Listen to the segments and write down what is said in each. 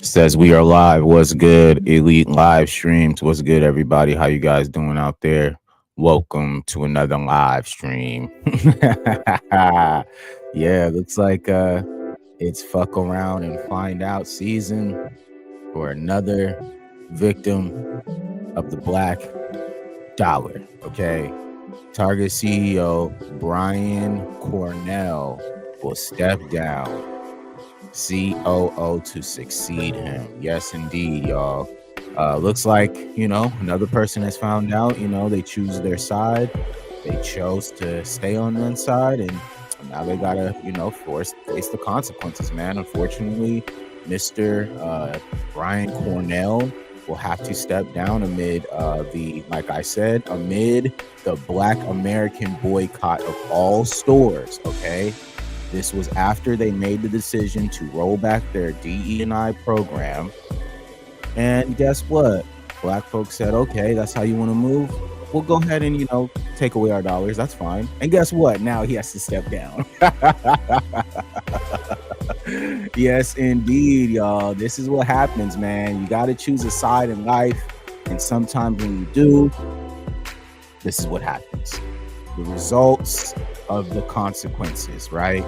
Says we are live. What's good? Elite live streams. What's good, everybody? How you guys doing out there? Welcome to another live stream. Yeah, looks like it's fuck around and find out season for another victim of the black dollar. Okay. Target CEO Brian Cornell will step down COO to succeed him. Yes, indeed, y'all. Looks like, another person has found out, they choose their side. They chose to stay on one side, and now they gotta, face the consequences, man. Unfortunately, Mr. Brian Cornell will have to step down amid like I said, amid the Black American boycott of all stores, okay? This was after they made the decision to roll back their DE&I program. And guess what? Black folks said, okay, that's how you want to move. We'll go ahead and, take away our dollars. That's fine. And guess what? Now he has to step down. Yes, indeed, y'all. This is what happens, man. You got to choose a side in life. And sometimes when you do, this is what happens. The results of the consequences, right?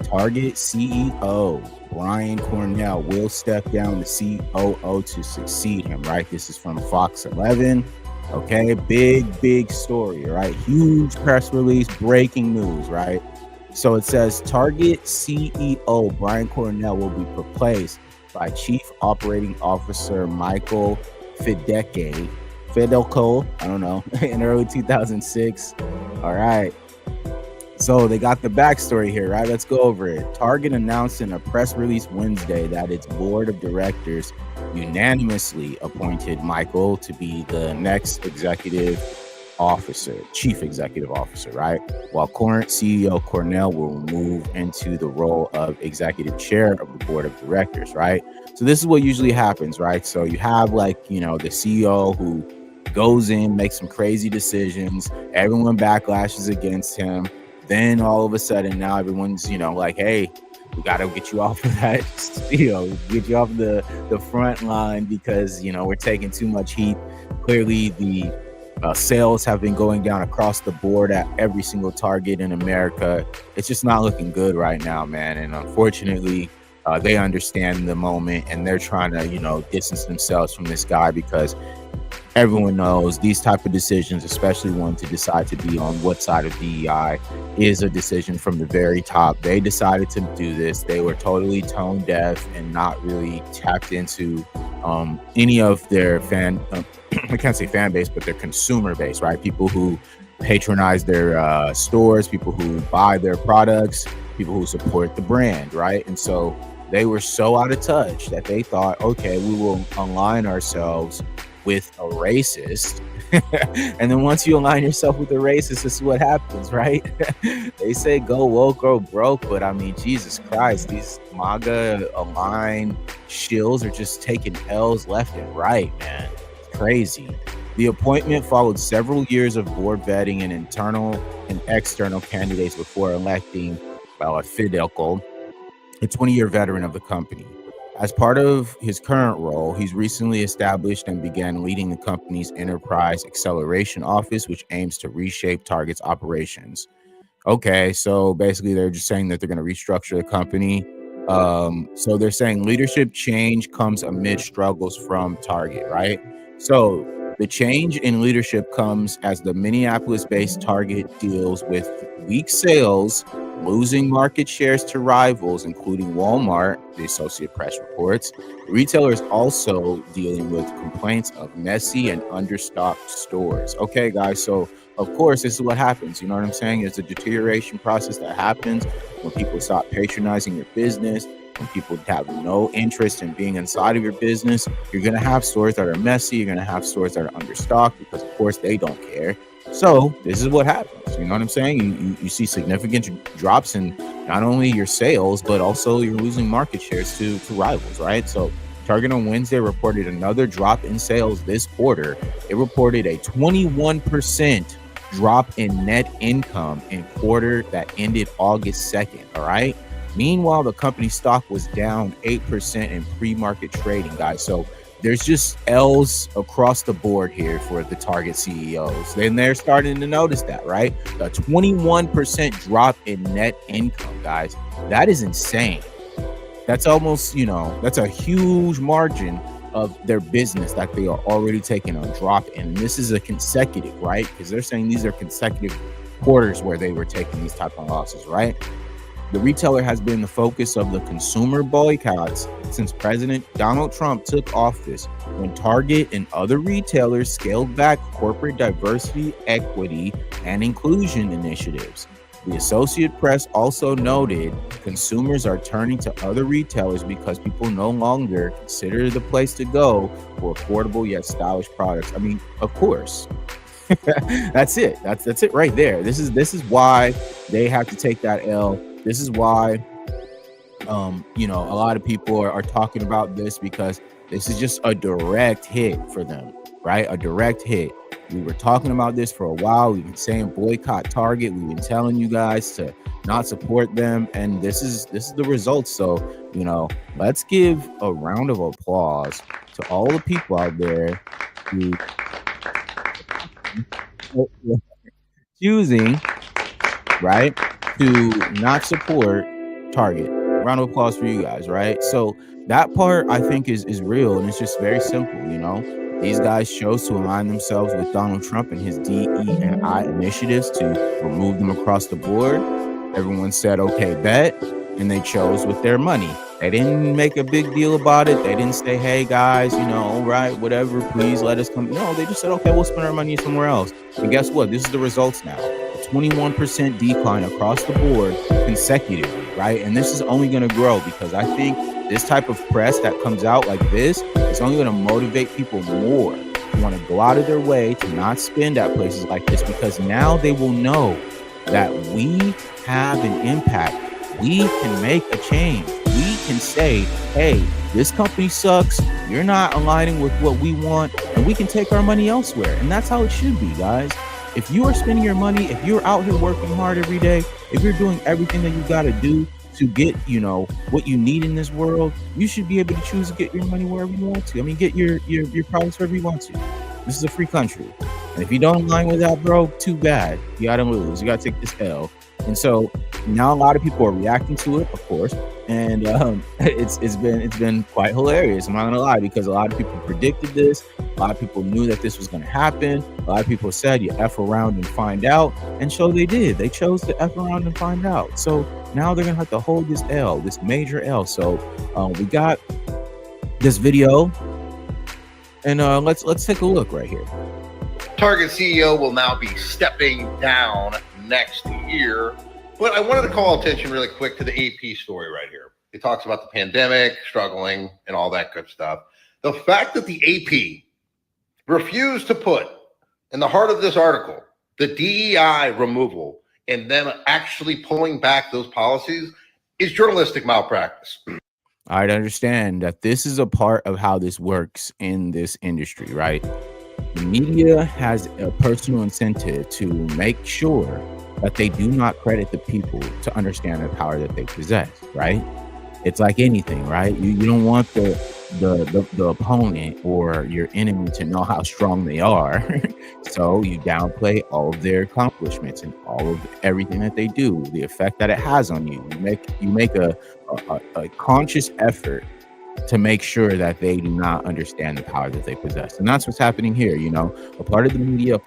Target CEO Brian Cornell will step down to COO to succeed him, right? This is from Fox 11. Okay, big story, right? Huge press release, breaking news, right? So it says Target CEO Brian Cornell will be replaced by Chief Operating Officer Michael Fidelco, I don't know, in early 2006. All right. So they got the backstory here, right? Let's go over it. Target announced in a press release Wednesday that its board of directors unanimously appointed Michael to be the next chief executive officer, right? While current CEO Cornell will move into the role of executive chair of the board of directors, right? So this is what usually happens, right? So you have the CEO who goes in, makes some crazy decisions. Everyone backlashes against him. Then all of a sudden now everyone's, hey, we got to get you off of that, get you off the front line because, we're taking too much heat. Clearly, the sales have been going down across the board at every single Target in America. It's just not looking good right now, man. And unfortunately, they understand the moment and they're trying to, distance themselves from this guy because everyone knows these type of decisions, especially one to decide to be on what side of DEI, is a decision from the very top. They decided to do this. They were totally tone deaf and not really tapped into any of their I can't say fan base, but their consumer base, right? People who patronize their stores, people who buy their products, people who support the brand, right? And so they were so out of touch that they thought, okay, we will align ourselves with a racist. And then once you align yourself with a racist, this is what happens, right? They say go woke or broke, but I mean, Jesus Christ, these MAGA aligned shills are just taking L's left and right, man. It's crazy. The appointment followed several years of board vetting and internal and external candidates before electing Fidelco, a 20-year veteran of the company. As part of his current role, he's recently established and began leading the company's Enterprise Acceleration Office, which aims to reshape Target's operations. Okay, so basically they're just saying that they're going to restructure the company. So they're saying leadership change comes amid struggles from Target, right? So the change in leadership comes as the Minneapolis-based Target deals with weak sales, losing market shares to rivals, including Walmart, the Associated Press reports. The retailer is also dealing with complaints of messy and understocked stores. Okay, guys, so of course, this is what happens. You know what I'm saying? It's a deterioration process that happens when people stop patronizing your business, when people have no interest in being inside of your business. You're going to have stores that are messy. You're going to have stores that are understocked because, of course, they don't care. So this is what happens. You know what I'm saying? You see significant drops in not only your sales, but also you're losing market shares to rivals, right? So Target on Wednesday reported another drop in sales this quarter. It reported a 21% drop in net income in quarter that ended August 2nd, all right? Meanwhile, the company stock was down 8% in pre-market trading, guys. So there's just L's across the board here for the Target CEOs. And they're starting to notice that, right? A 21% drop in net income, guys. That is insane. That's almost, that's a huge margin of their business that they are already taking a drop in. And this is a consecutive, right? Because they're saying these are consecutive quarters where they were taking these type of losses, right? The retailer has been the focus of the consumer boycotts since President Donald Trump took office, when Target and other retailers scaled back corporate diversity, equity, and inclusion initiatives. The Associated Press also noted consumers are turning to other retailers because people no longer consider the place to go for affordable yet stylish products. I mean, of course. That's it. That's it right there. This is why they have to take that L. This is why a lot of people are talking about this, because this is just a direct hit for them, right? A direct hit. We were talking about this for a while. We've been saying boycott Target. We've been telling you guys to not support them, and this is the results. So, let's give a round of applause to all the people out there who choosing, right, to not support Target. Round of applause for you guys, right? So that part, I think, is real, and it's just very simple. These guys chose to align themselves with Donald Trump and his DE&I initiatives to remove them across the board. Everyone said, okay, bet, and they chose with their money. They didn't make a big deal about it. They didn't say, hey, guys, all right, whatever, please let us come. No, they just said, okay, we'll spend our money somewhere else. And guess what? This is the results now. A 21% decline across the board consecutively, right? And this is only going to grow, because I think this type of press that comes out like this is only going to motivate people more to want to go out of their way to not spend at places like this, because now they will know that we have an impact. We can make a change. We can say, hey, this company sucks. You're not aligning with what we want, and we can take our money elsewhere. And that's how it should be, guys. If you are spending your money, if you're out here working hard every day, if you're doing everything that you got to do to get, what you need in this world, you should be able to choose to get your money wherever you want to. I mean, get your products wherever you want to. This is a free country. And if you don't align with that, bro, too bad. You got to lose. You got to take this L. And so now a lot of people are reacting to it, of course, and it's been quite hilarious. I'm not gonna lie, because a lot of people predicted this. A lot of people knew that this was going to happen. A lot of people said you F around and find out, and so they did. They chose to F around and find out. So now they're gonna have to hold this L, this major L. So we got this video, and let's take a look right here. Target CEO will now be stepping down next year. But I wanted to call attention really quick to the AP story right here. It talks about the pandemic, struggling, and all that good stuff. The fact that the AP refused to put in the heart of this article the DEI removal and them actually pulling back those policies is journalistic malpractice. I understand that this is a part of how this works in this industry, right? The media has a personal incentive to make sure that they do not credit the people to understand the power that they possess, right? It's like anything, right? You don't want the opponent or your enemy to know how strong they are. So you downplay all of their accomplishments and all of everything that they do, the effect that it has on you. You make a conscious effort to make sure that they do not understand the power that they possess. And that's what's happening here. A part of the media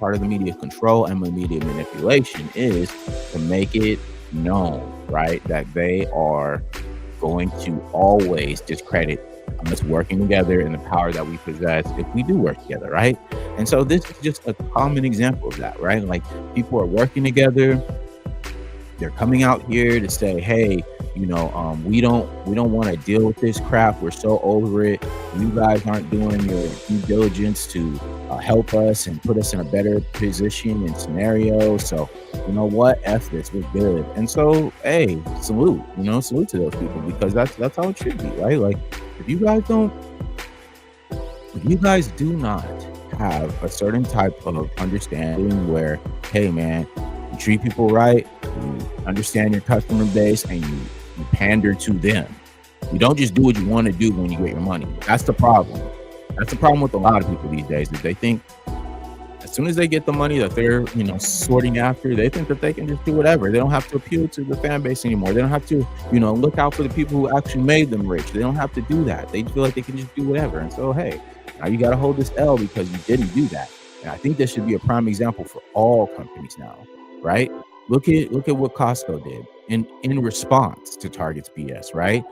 control and the media manipulation is to make it known, right, that they are going to always discredit us working together and the power that we possess if we do work together, right? And so this is just a common example of that, right? Like, people are working together. They're coming out here to say, hey, we don't want to deal with this crap. We're so over it. You guys aren't doing your due diligence to help us and put us in a better position and scenario. So, you know what? F this. We're good. And so, hey, salute to those people, because that's how it should be, right? Like, if you guys do not have a certain type of understanding where, hey, man, you treat people right, you understand your customer base, and you You pander to them. You don't just do what you want to do when you get your money. That's the problem. That's the problem with a lot of people these days, is they think as soon as they get the money that they're, sorting after, they think that they can just do whatever. They don't have to appeal to the fan base anymore. They don't have to, look out for the people who actually made them rich. They don't have to do that. They feel like they can just do whatever. And so, hey, now you got to hold this L because you didn't do that. And I think this should be a prime example for all companies now, right? Look at what Costco did in response to Target's BS, right?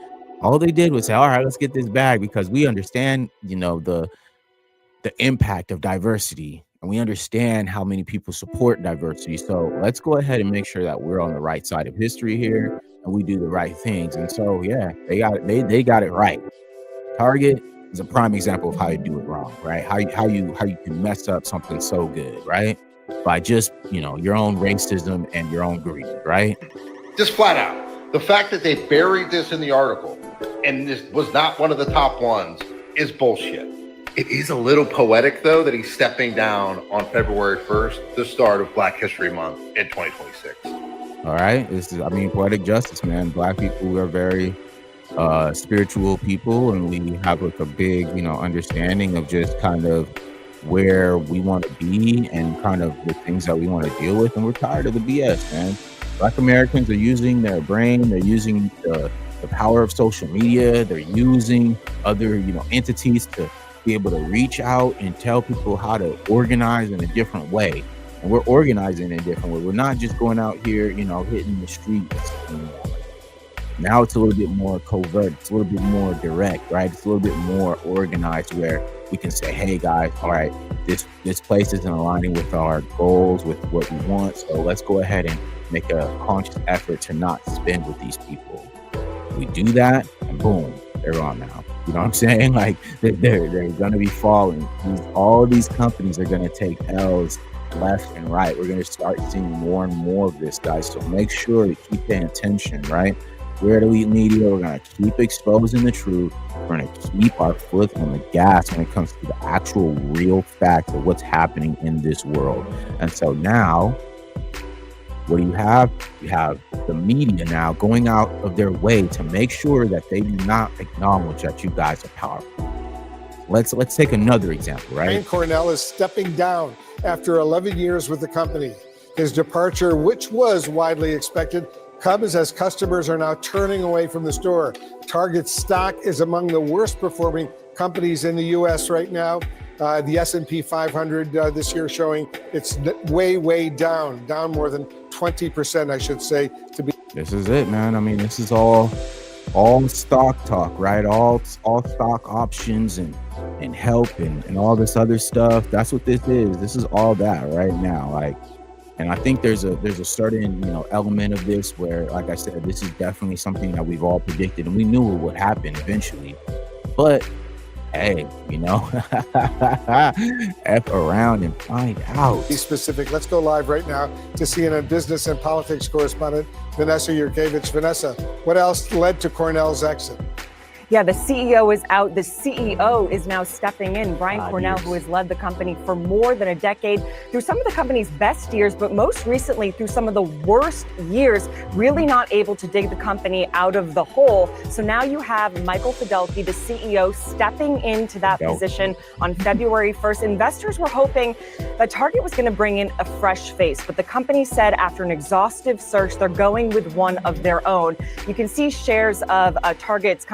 All they did was say, all right, let's get this bag because we understand, the impact of diversity. And we understand how many people support diversity. So let's go ahead and make sure that we're on the right side of history here and we do the right things. And so, yeah, they got it right. Target is a prime example of how you do it wrong, right? How you can mess up something so good, right? By just, your own racism and your own greed, right? Just flat out. The fact that they buried this in the article and this was not one of the top ones is bullshit. It is a little poetic, though, that he's stepping down on February 1st, the start of Black History Month in 2026. All right. This is, poetic justice, man. Black people are very spiritual people, and we have like a big, understanding of just kind of where we want to be and kind of the things that we want to deal with. And we're tired of the BS, man. Black Americans are using their brain. They're using the power of social media. They're using other, entities to be able to reach out and tell people how to organize in a different way. And we're organizing in a different way. We're not just going out here, hitting the streets anymore. Now it's a little bit more covert. It's a little bit more direct, right? It's a little bit more organized where we can say, hey guys, all right, this place isn't aligning with our goals, with what we want. So let's go ahead and make a conscious effort to not spend with these people. We do that and boom, they're gone now. You know what I'm saying? Like they're going to be falling. All these companies are going to take L's left and right. We're going to start seeing more and more of this, guys. So make sure to keep paying attention, right? We're at Elite Media. We're going to keep exposing the truth. We're going to keep our foot on the gas when it comes to the actual real facts of what's happening in this world. And so now, what do you have? You have the media now going out of their way to make sure that they do not acknowledge that you guys are powerful. Let's take another example, right? CORNELL is stepping down after 11 years with the company. His departure, which was widely expected, comes as customers are now turning away from the store. Target's stock is among the worst performing companies in the U.S. right now. The S&P 500 this year showing it's way down more than 20%, I should say. This is it, man. This is all stock talk, right? All stock options and help and all this other stuff. That's what this is. This is all that right now. And I think there's a certain, element of this where, like I said, this is definitely something that we've all predicted and we knew it would happen eventually. But hey, F around and find out. Be specific. Let's go live right now to CNN business and politics correspondent Vanessa Yurkevich. Vanessa, what else led to CORNELL's exit? Yeah, the CEO is out. The CEO is now stepping in. Brian CORNELL, who has led the company for more than a decade through some of the company's best years, but most recently through some of the worst years, really not able to dig the company out of the hole. So now you have Michael Fidelki, the CEO, stepping into that position on February 1st. Investors were hoping that Target was going to bring in a fresh face, but the company said after an exhaustive search, they're going with one of their own. You can see shares of Target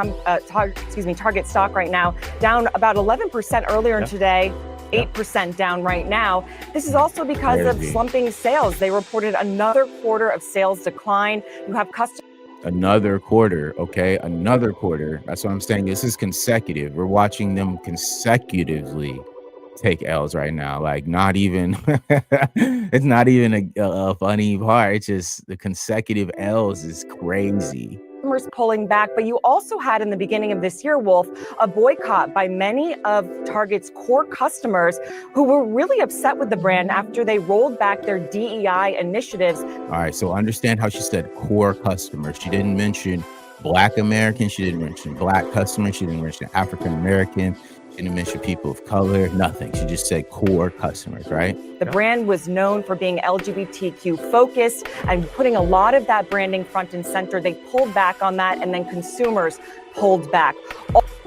stock right now down about 11% earlier today, 8% down right now. This is also because of slumping sales. They reported another quarter of sales decline. You have customers. Another quarter, okay? Another quarter. That's what I'm saying. This is consecutive. We're watching them consecutively take L's right now. Like not even, it's not even a funny part. It's just the consecutive L's is crazy. Pulling back, but you also had in the beginning of this year, Wolf, a boycott by many of Target's core customers who were really upset with the brand after they rolled back their DEI initiatives. All right, so understand how she said core customers. She didn't mention Black American. She didn't mention Black customers. She didn't mention African American. Didn't mention people of color, nothing. She just said core customers, right? The brand was known for being LGBTQ focused and putting a lot of that branding front and center. They pulled back on that, and then consumers pulled back.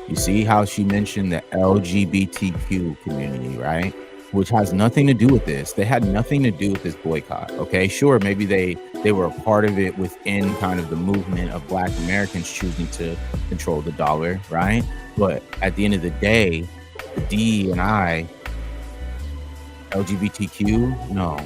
You see how she mentioned the LGBTQ community, right? Which has nothing to do with this. They had nothing to do with this boycott, okay? Sure, maybe they were a part of it within kind of the movement of Black Americans choosing to control the dollar, right? But at the end of the day, the D and I, LGBTQ, no.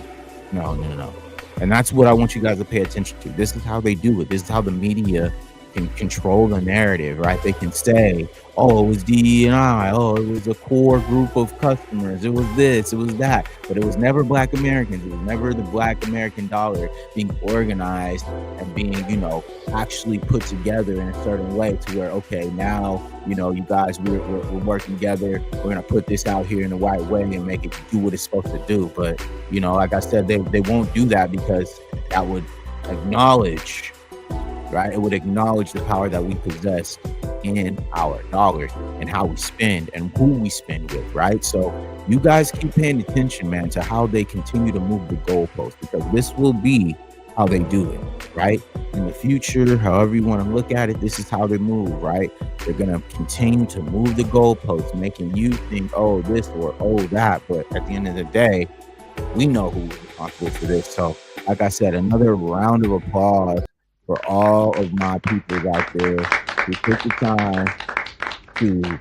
And that's what I want you guys to pay attention to. This is how they do it. This is how the media can control the narrative, right? They can say, oh, it was D&I, oh, it was a core group of customers, it was this, it was that, but it was never Black Americans. It was never the Black American dollar being organized and being, actually put together in a certain way to where, okay, now, you guys, we're working together, we're gonna put this out here in the right way and make it do what it's supposed to do. But, like I said, they won't do that because that would acknowledge, right? It would acknowledge the power that we possess in our dollars and how we spend and who we spend with, right? So you guys keep paying attention, man, to how they continue to move the goalposts, because this will be how they do it, right? In the future, however you want to look at it, this is how they move, right? They're going to continue to move the goalposts, making you think, oh, this or oh, that. But at the end of the day, we know who's responsible for this. So like I said, another round of applause for all of my people out there who took the time to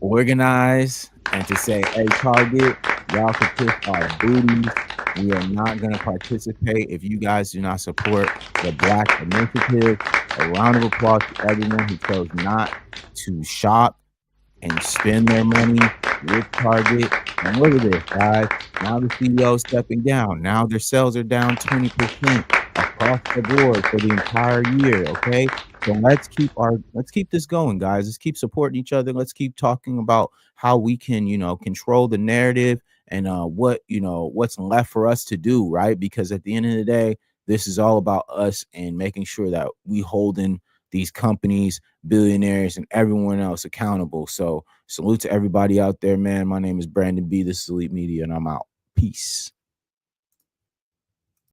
organize and to say, hey, Target, y'all can kiss our booties. We are not going to participate if you guys do not support the Black Initiative. A round of applause to everyone who chose not to shop and spend their money with Target. And look at this, guys. Now the CEO is stepping down. Now their sales are down 20% across the board for the entire year. Okay, so let's keep this going, guys. Let's keep supporting each other. Let's keep talking about how we can, control the narrative and what's left for us to do, right? Because at the end of the day, this is all about us and making sure that we holding these companies, billionaires, and everyone else accountable. So salute to everybody out there, man. My name is Brandon B. This is Elite Media, and I'm out. Peace.